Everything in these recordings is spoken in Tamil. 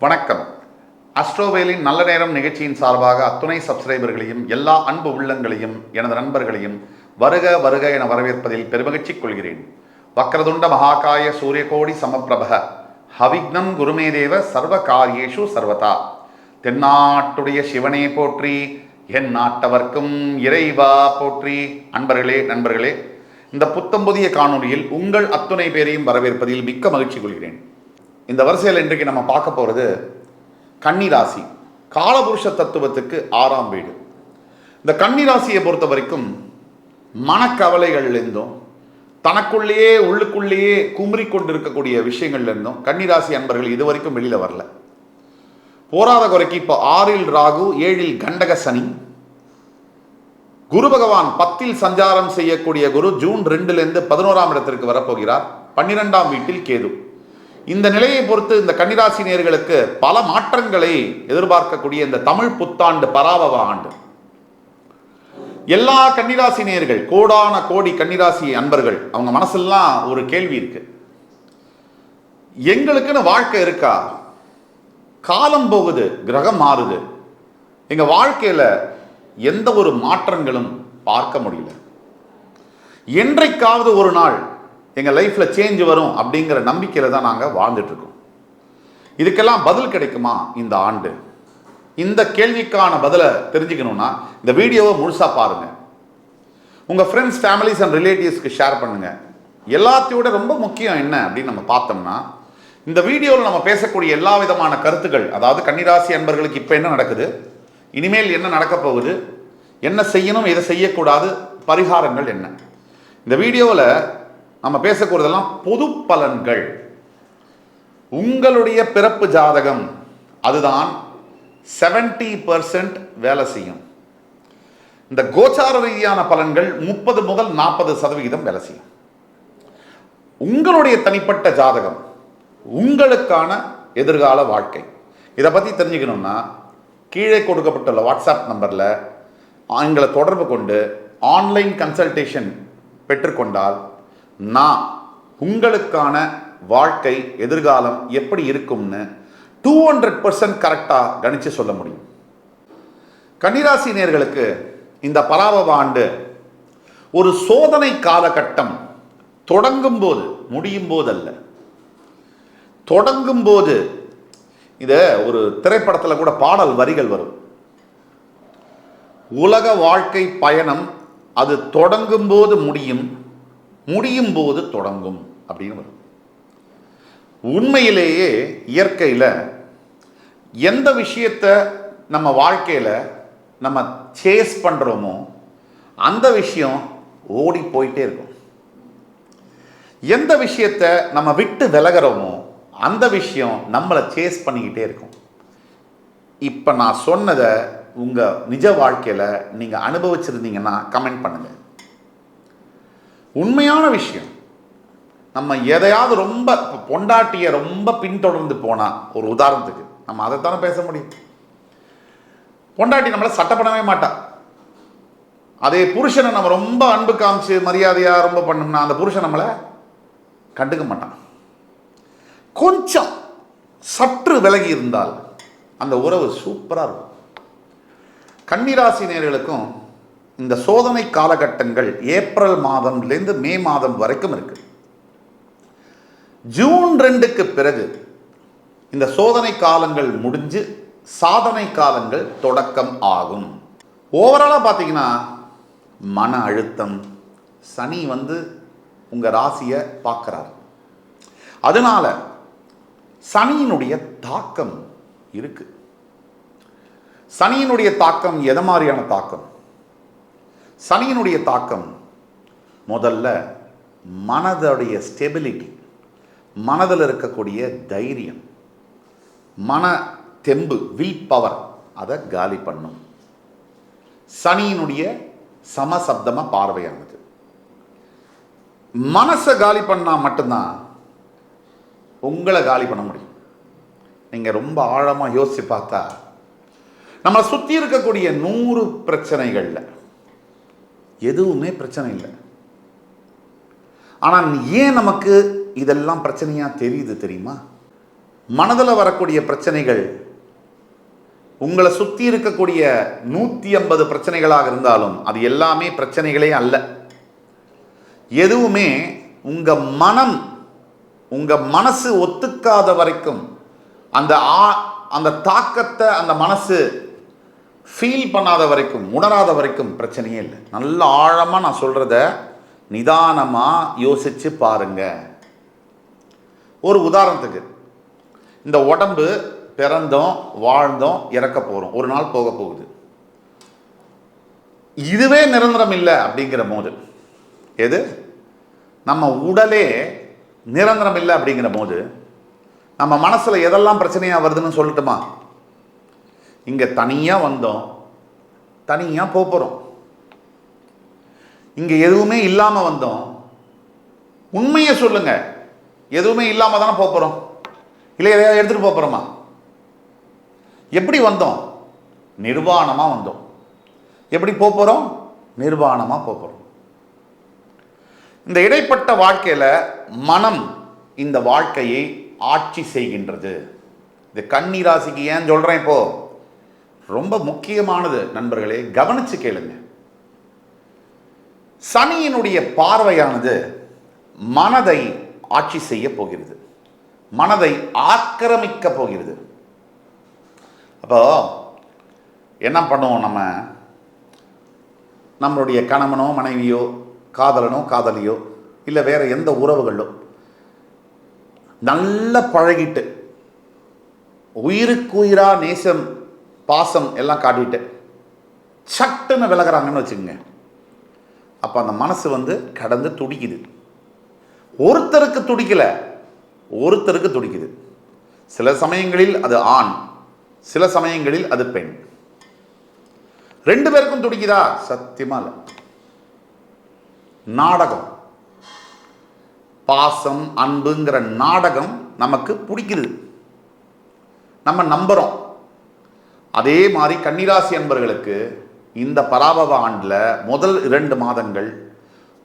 வணக்கம். அஸ்ட்ரோவேலின் நல்ல நேரம் நிகழ்ச்சியின் சார்பாக அத்துணை சப்ஸ்கிரைபர்களையும் எல்லா அன்பு உள்ளங்களையும் எனது நண்பர்களையும் வருக வருக என வரவேற்பதில் பெருமகிழ்ச்சி கொள்கிறேன். வக்ரதுண்ட மகாகாய சூரியகோடி சமப்பிரப ஹவிக்னம் குருமேதேவ சர்வ காரியேஷு சர்வதா. தென்னாட்டுடைய சிவனே போற்றி, என் நாட்டவர்க்கும் இறைவா போற்றி. நண்பர்களே, இந்த புத்தம் புதிய காணொலியில் உங்கள் அத்துணை பேரையும் வரவேற்பதில் மிக்க மகிழ்ச்சி கொள்கிறேன். இந்த வரிசையில் இன்றைக்கு நம்ம பார்க்க போகிறது கன்னிராசி, காலபுருஷ தத்துவத்துக்கு 6ஆம் வீடு. இந்த கன்னிராசியை பொறுத்த வரைக்கும் மனக்கவலைகள்லேருந்தும் தனக்குள்ளேயே உள்ளுக்குள்ளேயே குமரி கொண்டிருக்கக்கூடிய விஷயங்கள்லேருந்தும் கன்னிராசி அன்பர்கள் இது வரைக்கும் வெளியில் வரல. போராத குறைக்கு இப்போ 6இல் ராகு, 7இல் கண்டக சனி, குரு பகவான் 10இல் சஞ்சாரம் செய்யக்கூடிய குரு ஜூன் 2லேருந்து 11ஆம் இடத்திற்கு வரப்போகிறார். 12ஆம் வீட்டில் கேது. இந்த நிலையை பொறுத்து இந்த கன்னிராசி நேயர்களுக்கு பல மாற்றங்களை எதிர்பார்க்கக்கூடிய இந்த தமிழ் புத்தாண்டு பராபவ ஆண்டு. எல்லா கன்னிராசி நேயர்கள், கோடான கோடி கன்னிராசி அன்பர்கள், அவங்க மனசெல்லாம் ஒரு கேள்வி இருக்கு. எங்களுக்குன்னு வாழ்க்கை இருக்கா? காலம் போகுது, கிரகம் மாறுது, எங்க வாழ்க்கையில எந்த ஒரு மாற்றங்களும் பார்க்க முடியல. என்றைக்காவது ஒரு நாள் எங்கள் லைஃப்பில் சேஞ்ச் வரும் அப்படிங்கிற நம்பிக்கையில் தான் நாங்கள் வாழ்ந்துட்டுருக்கோம். இதுக்கெல்லாம் பதில் கிடைக்குமா இந்த ஆண்டு? இந்த கேள்விக்கான பதிலை தெரிஞ்சுக்கணுன்னா இந்த வீடியோவை முழுசாக பாருங்கள். உங்கள் ஃப்ரெண்ட்ஸ், ஃபேமிலிஸ் அண்ட் ரிலேட்டிவ்ஸ்க்கு ஷேர் பண்ணுங்கள். எல்லாத்தையோட ரொம்ப முக்கியம் என்ன அப்படின்னு நம்ம பார்த்தோம்னா, இந்த வீடியோவில் நம்ம பேசக்கூடிய எல்லா விதமான கருத்துக்கள், அதாவது கன்னிராசி அன்பர்களுக்கு இப்போ என்ன நடக்குது, இனிமேல் என்ன நடக்க போகுது, என்ன செய்யணும், எதை செய்யக்கூடாது, பரிகாரங்கள் என்ன, இந்த வீடியோவில் நம்ம பேசக்கூடியதெல்லாம் பொது பலன்கள். உங்களுடைய பிறப்பு ஜாதகம் அதுதான் 70% வேலை செய்யும். இந்த கோச்சார ரீதியான பலன்கள் 30 முதல் 40% வேலை செய்யும். உங்களுடைய தனிப்பட்ட ஜாதகம், உங்களுக்கான எதிர்கால வாழ்க்கை, இதை பற்றி தெரிஞ்சுக்கணும்னா கீழே கொடுக்கப்பட்டுள்ள வாட்ஸ்அப் நம்பரில் எங்களை தொடர்பு கொண்டு ஆன்லைன் கன்சல்டேஷன் பெற்றுக்கொண்டால் நான் உங்களுக்கான வாழ்க்கை எதிர்காலம் எப்படி இருக்கும்னு 200% கரெக்டாக கணிச்சு சொல்ல முடியும். கன்னிராசி நேயர்களுக்கு இந்த பராபவ ஆண்டு ஒரு சோதனை காலகட்டம். தொடங்கும் போது, முடியும் போது அல்ல, தொடங்கும் போது. இதை ஒரு திரைப்படத்தில் கூட பாடல் வரிகள் வரும். உலக வாழ்க்கை பயணம் அது தொடங்கும் போது முடியும், முடியும் போது தொடங்கும் அப்படின்னு வரும். உண்மையிலேயே இயற்கையில் எந்த விஷயத்தை நம்ம வாழ்க்கையில் நம்ம சேஸ் பண்ணுறோமோ அந்த விஷயம் ஓடி போயிட்டே இருக்கும். எந்த விஷயத்தை நம்ம விட்டு விலகிறோமோ அந்த விஷயம் நம்மளை சேஸ் பண்ணிக்கிட்டே இருக்கும். இப்போ நான் சொன்னதை உங்கள் நிஜ வாழ்க்கையில் நீங்கள் அனுபவிச்சிருந்தீங்கன்னா கமெண்ட் பண்ணுங்கள். உண்மையான விஷயம். நம்ம எதையாவது ரொம்ப பொண்டாட்டியை ரொம்ப பின்தொடர்ந்து போனால், ஒரு உதாரணத்துக்கு நம்ம அதைத்தானே பேச முடியும். பொண்டாட்டி நம்மளை சட்டை பண்ணவே மாட்டா. அதே புருஷனை நம்ம ரொம்ப அன்பு காமிச்சு மரியாதையாக ரொம்ப பண்ணோம்னா அந்த புருஷன் நம்மளை கண்டுக்க மாட்டான். கொஞ்சம் சற்று விலகி இருந்தால் அந்த உறவு சூப்பராக இருக்கும். கன்னிராசி நேயர்களுக்கும் இந்த சோதனை காலகட்டங்கள் ஏப்ரல் மாதம்லேருந்து மே மாதம் வரைக்கும் இருக்கு. ஜூன் 2க்கு பிறகு இந்த சோதனை காலங்கள் முடிஞ்சு சாதனை காலங்கள் தொடக்கம் ஆகும். ஓவராலாக பார்த்தீங்கன்னா மன அழுத்தம், சனி உங்கள் ராசியை பார்க்குறார். அதனால சனியினுடைய தாக்கம் இருக்கு. சனியினுடைய தாக்கம் எது மாதிரியான தாக்கம்? சனியினுடைய தாக்கம் முதல்ல மனதுடைய ஸ்டெபிலிட்டி, மனதில் இருக்கக்கூடிய தைரியம், மன தெம்பு, வில் பவர், அதை காலி பண்ணும். சனியினுடைய சமசப்தம பார்வையானது. மனசை காலி பண்ணால் மட்டும்தான் உங்களை காலி பண்ண முடியும். நீங்கள் ரொம்ப ஆழமாக யோசித்து பார்த்தா நம்மளை சுற்றி இருக்கக்கூடிய 100 பிரச்சனைகளில் எதுவுமே பிரச்சனை இல்லை. ஆனால் ஏன் நமக்கு இதெல்லாம் பிரச்சனையாக தெரியுது தெரியுமா? மனதில் வரக்கூடிய பிரச்சனைகள் உங்களை சுற்றி இருக்கக்கூடிய 150 பிரச்சனைகளாக இருந்தாலும் அது எல்லாமே பிரச்சனைகளே அல்ல. எதுவுமே உங்கள் மனசு ஒத்துக்காத வரைக்கும், அந்த தாக்கத்தை அந்த மனசு ஃபீல் பண்ணாத வரைக்கும், உணராத வரைக்கும் பிரச்சனையே இல்லை. நல்ல ஆழமாக நான் சொல்கிறத நிதானமாக யோசித்து பாருங்க. ஒரு உதாரணத்துக்கு, இந்த உடம்பு பிறந்தோம், வாழ்ந்தோம், இறக்க போகிறோம், ஒரு நாள் போக போகுது. இதுவே நிரந்தரம் இல்லை அப்படிங்கிற போது, எது நம்ம உடலே நிரந்தரம் இல்லை அப்படிங்கிற போது நம்ம மனசில் எதெல்லாம் பிரச்சனையாக வருதுன்னு சொல்லட்டுமா? இங்கே தனியாக வந்தோம், தனியாக போகிறோம். இங்கே எதுவுமே இல்லாமல் வந்தோம். உண்மையை சொல்லுங்க, எதுவுமே இல்லாமல் தானே போகிறோம், இல்லை எதையாவது எடுத்துகிட்டு போகிறோமா? எப்படி வந்தோம்? நிர்வாணமாக வந்தோம். எப்படி போகிறோம்? நிர்வாணமாக போகிறோம். இந்த இடைப்பட்ட வாழ்க்கையில் மனம் இந்த வாழ்க்கையை ஆட்சி செய்கின்றது. இது கன்னி ராசிக்கு ஏன் சொல்கிறேன்? இப்போ ரொம்ப முக்கியமானது நண்பர்களே, கவனிச்சு கேளுங்க. சனியினுடைய பார்வையானது மனதை ஆட்சி செய்ய போகிறது, மனதை ஆக்கிரமிக்க போகிறது. அப்போ என்ன பண்ணுவோம்? நம்மளுடைய கணவனோ மனைவியோ காதலனோ காதலியோ இல்லை வேற எந்த உறவுகளோ நல்ல பழகிட்டு உயிருக்கு உயிரா நேசம் பாசம் எல்லாம் காட்டிட்டு சட்டுன்னு விலகிறாங்கன்னு வச்சுக்கோங்க. அப்போ அந்த மனசு கடந்து துடிக்குது. ஒருத்தருக்கு துடிக்கல, ஒருத்தருக்கு துடிக்குது. சில சமயங்களில் அது ஆண், சில சமயங்களில் அது பெண். 2 பேருக்கும் துடிக்குதா? சத்தியமா இல்லை. நாடகம், பாசம் அன்புங்கிற நாடகம் நமக்கு பிடிக்குது, நம்ம நம்புறோம். அதே மாதிரி கன்னிராசி அன்பர்களுக்கு இந்த பராபவ ஆண்டில் முதல் 2 மாதங்கள்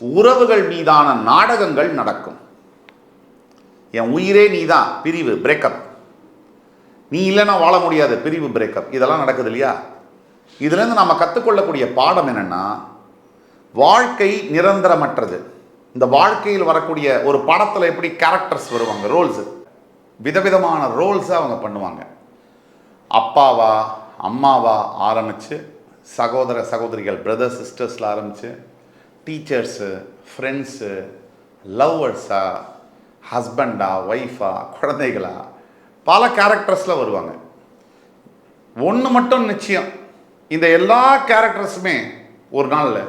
உறவுகள் மீதான நாடகங்கள் நடக்கும். என் உயிரே நீதான், பிரிவு, பிரேக்கப். நீ இல்லைன்னா வாழ முடியாது, பிரிவு, பிரேக்கப், இதெல்லாம் நடக்குது இல்லையா? இதுலேருந்து நம்ம கற்றுக்கொள்ளக்கூடிய பாடம் என்னென்னா, வாழ்க்கை நிரந்தரமற்றது. இந்த வாழ்க்கையில் வரக்கூடிய ஒரு படத்தில் எப்படி கேரக்டர்ஸ் வருவாங்க, ரோல்ஸு, விதவிதமான ரோல்ஸை அவங்க பண்ணுவாங்க. அப்பாவா அம்மாவா ஆரம்பித்து, சகோதர சகோதரிகள் பிரதர்ஸ் சிஸ்டர்ஸில் ஆரம்பித்து, டீச்சர்ஸு, ஃப்ரெண்ட்ஸு, லவ்வர்ஸா, ஹஸ்பண்டா, ஒய்ஃபா, குழந்தைகளா, பல கேரக்டர்ஸில் வருவாங்க. ஒன்று மட்டும் நிச்சயம், இந்த எல்லா கேரக்டர்ஸுமே ஒரு நாளில்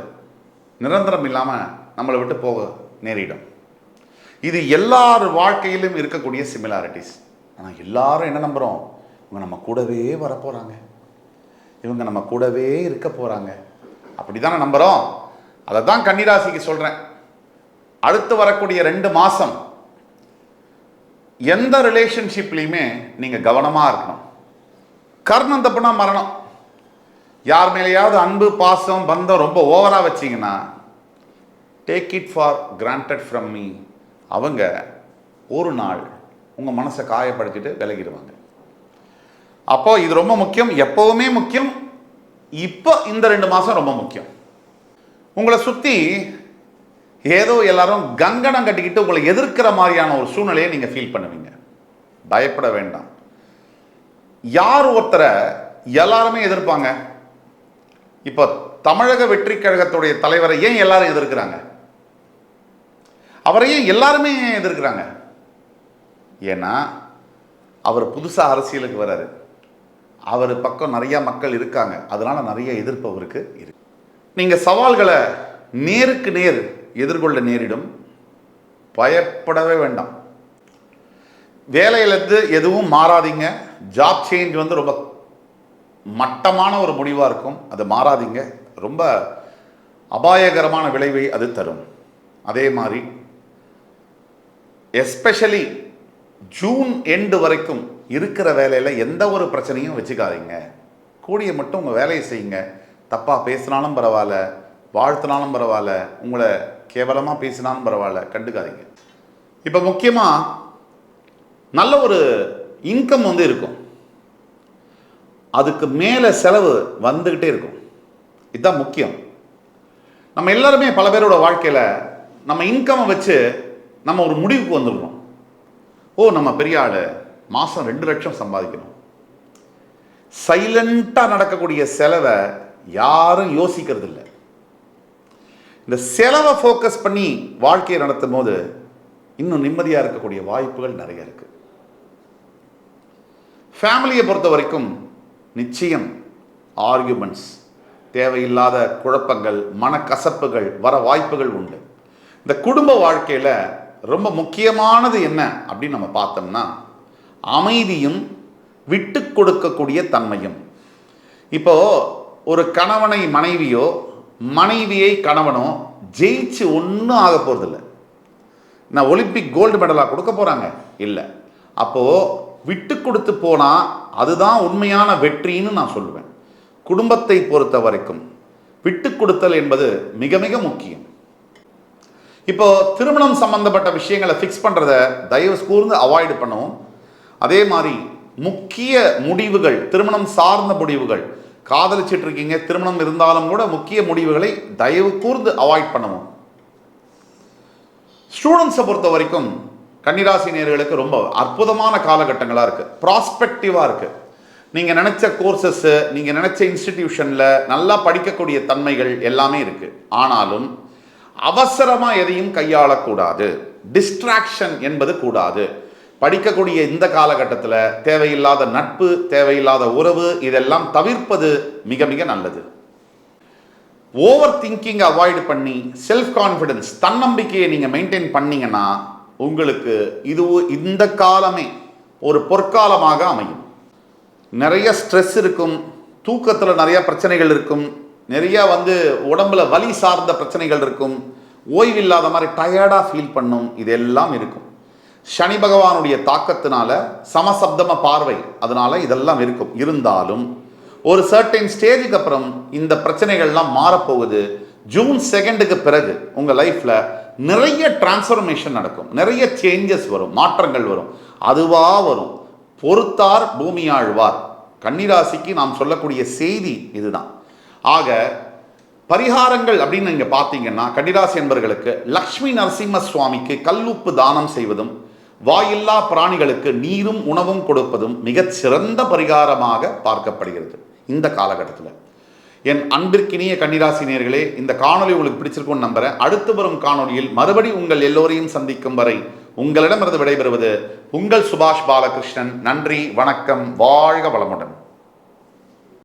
நிரந்தரம் இல்லாமல் நம்மளை விட்டு போக நேரிடும். இது எல்லார் வாழ்க்கையிலும் இருக்கக்கூடிய சிமிலாரிட்டிஸ். ஆனால் எல்லாரும் என்ன நம்புகிறோம்? இவங்க நம்ம கூடவே வரப்போகிறாங்க, இவங்க நம்ம கூடவே இருக்க போகிறாங்க, அப்படி தானே நம்புகிறோம். அதை தான் கன்னிராசிக்கு சொல்கிறேன். அடுத்து வரக்கூடிய 2 மாதம் எந்த ரிலேஷன்ஷிப்லையுமே நீங்கள் கவனமாக இருக்கணும். கர்ணம் தப்புனா மரணம். யார் மேலேயாவது அன்பு பாசம் பந்தம் ரொம்ப ஓவராக வச்சிங்கன்னா, take it for granted from me, அவங்க ஒரு நாள் உங்கள் மனசை காயப்படுத்திட்டு விலகிடுவாங்க. அப்போ இது ரொம்ப முக்கியம், எப்போவுமே முக்கியம். இப்போ இந்த 2 மாதம் ரொம்ப முக்கியம். உங்களை சுற்றி ஏதோ எல்லாரும் கங்கணம் கட்டிக்கிட்டு உங்களை எதிர்க்கிற மாதிரியான ஒரு சூழ்நிலையை நீங்கள் ஃபீல் பண்ணுவீங்க. பயப்பட வேண்டாம். யார் ஒருத்தரை எல்லாருமே எதிர்ப்பாங்க? இப்போ தமிழக வெற்றி கழகத்துடைய தலைவரை ஏன் எல்லாரும் எதிர்க்கிறாங்க? அவரை ஏன் எல்லாருமே எதிர்க்கிறாங்க? ஏன்னா அவர் புதுசாக அரசியலுக்கு வராரு, அவர் பக்கம் நிறைய மக்கள் இருக்காங்க, அதனால நிறைய எதிர்ப்பு அவருக்கு இருக்கு. நீங்கள் சவால்களை நேருக்கு நேர் எதிர்கொள்ள நேரிடும், பயப்படவே வேண்டாம். வேலையிலேருந்து எதுவும் மாறாதீங்க. ஜாப் சேஞ்ச் ரொம்ப மட்டமான ஒரு முடிவாக இருக்கும், அது மாறாதீங்க. ரொம்ப அபாயகரமான விளைவை அது தரும். அதே மாதிரி எஸ்பெஷலி ஜூன் எண்டு வரைக்கும் இருக்கிற வேலையில் எந்த ஒரு பிரச்சனையும் வச்சுக்காதீங்க. கூடிய மட்டும் உங்கள் வேலையை செய்யுங்க. தப்பாக பேசினாலும் பரவாயில்ல, வாழ்த்தினாலும் பரவாயில்ல, உங்களை கேவலமாக பேசினாலும் பரவாயில்ல, கண்டுக்காதீங்க. இப்போ முக்கியமாக நல்ல ஒரு இன்கம் வந்து இருக்கும், அதுக்கு மேலே செலவு வந்துக்கிட்டே இருக்கும். இதுதான் முக்கியம். நம்ம எல்லாருமே பல பேரோட வாழ்க்கையில் நம்ம இன்கம்மை வச்சு நம்ம ஒரு முடிவுக்கு வந்துடுறோம். நம்ம பெரிய ஆள், மாதம் 2 லட்சம் சம்பாதிக்கணும். சைலண்டாக நடக்கக்கூடிய செலவை யாரும் யோசிக்கிறது இல்லை. இந்த செலவை ஃபோக்கஸ் பண்ணி வாழ்க்கையை நடத்தும் போது இன்னும் நிம்மதியாக இருக்கக்கூடிய வாய்ப்புகள் நிறைய இருக்கு. ஃபேமிலியை பொறுத்த வரைக்கும் நிச்சயம் ஆர்கியூமெண்ட்ஸ், தேவையில்லாத குழப்பங்கள், மனக்கசப்புகள் வர வாய்ப்புகள் உண்டு. இந்த குடும்ப வாழ்க்கையில் ரொம்ப முக்கியமானது என்ன அப்படின்னு நம்ம பார்த்தோம்னா அமைதியும் விட்டு கொடுக்கக்கூடிய தன்மையும். இப்போ ஒரு கணவனை மனைவியோ மனைவியை கணவனோ ஜெயிச்சு ஒன்றும் ஆக போகிறதில்ல. நான் ஒலிம்பிக் கோல்டு மெடலாக கொடுக்க போகிறாங்க இல்லை. அப்போது விட்டு கொடுத்து போனால் அதுதான் உண்மையான வெற்றின்னு நான் சொல்லுவேன். குடும்பத்தை பொறுத்த வரைக்கும் விட்டு கொடுத்தல் என்பது மிக மிக முக்கியம். இப்போ திருமணம் சம்பந்தப்பட்ட விஷயங்களை ஃபிக்ஸ் பண்ணுறத தயவு கூர்ந்து அவாய்டு பண்ணவும். அதே மாதிரி முக்கிய முடிவுகள், திருமணம் சார்ந்த முடிவுகள், காதலிச்சிட்டு இருக்கீங்க, திருமணம் இருந்தாலும் கூட முக்கிய முடிவுகளை தயவு கூர்ந்து அவாய்ட் பண்ணவும். ஸ்டூடெண்ட்ஸை பொறுத்த வரைக்கும் கன்னிராசி நேயர்களுக்கு ரொம்ப அற்புதமான காலகட்டங்களாக இருக்குது, ப்ராஸ்பெக்டிவாக இருக்குது. நீங்கள் நினச்ச கோர்சஸ்ஸு, நீங்கள் நினச்ச இன்ஸ்டிடியூஷனில் நல்லா படிக்கக்கூடிய தன்மைகள் எல்லாமே இருக்குது. ஆனாலும் அவசரமாக எதையும் கையாளக்கூடாது, டிஸ்ட்ராக்ஷன் என்பது கூடாது. படிக்கக்கூடிய இந்த காலகட்டத்தில் தேவையில்லாத நட்பு, தேவையில்லாத உறவு இதெல்லாம் தவிர்ப்பது மிக மிக நல்லது. ஓவர் திங்கிங் அவாய்டு பண்ணி செல்ஃப் கான்ஃபிடன்ஸ், தன்னம்பிக்கையை நீங்கள் மெயின்டைன் பண்ணீங்கன்னா உங்களுக்கு இது இந்த காலமே ஒரு பொற்காலமாக அமையும். நிறைய ஸ்ட்ரெஸ் இருக்கும், தூக்கத்தில் நிறைய பிரச்சனைகள் இருக்கும், நிறைய உடம்புல வலி சார்ந்த பிரச்சனைகள் இருக்கும், ஓய்வில்லாத மாதிரி டயர்டாக ஃபீல் பண்ணும், இதெல்லாம் இருக்கும். சனி பகவானுடைய தாக்கத்தினால சமசப்தம பார்வை, அதனால இதெல்லாம் இருக்கும். இருந்தாலும் ஒரு சர்டைன் ஸ்டேஜுக்கு அப்புறம் இந்த பிரச்சனைகள்லாம் மாறப்போகுது. ஜூன் 2 பிறகு உங்கள் லைஃப்பில் நிறைய டிரான்ஸ்ஃபர்மேஷன் நடக்கும், நிறைய சேஞ்சஸ் வரும், மாற்றங்கள் வரும். அதுவாக வரும். பொறுத்தார் பூமி ஆழ்வார். கன்னிராசிக்கு நாம் சொல்லக்கூடிய செய்தி இதுதான். ஆக பரிகாரங்கள் அப்படின்னு நீங்கள் பார்த்தீங்கன்னா கன்னிராசி என்பவர்களுக்கு லக்ஷ்மி நரசிம்ம சுவாமிக்கு கல்லுப்பு தானம் செய்வதும், வாயில்லா பிராணிகளுக்கு நீரும் உணவும் கொடுப்பதும் மிகச் சிறந்த பரிகாரமாக பார்க்கப்படுகிறது இந்த காலகட்டத்தில். என் அன்பிற்கினிய கன்னிராசி நேயர்களே, இந்த காணொலி உங்களுக்கு பிடிச்சிருக்கும்னு நம்புறேன். அடுத்து வரும் காணொலியில் மறுபடி உங்கள் எல்லோரையும் சந்திக்கும் வரை உங்களிடமிருந்து விடைபெறுவது உங்கள் சுபாஷ் பாலகிருஷ்ணன். நன்றி, வணக்கம், வாழ்க வளமுடன்.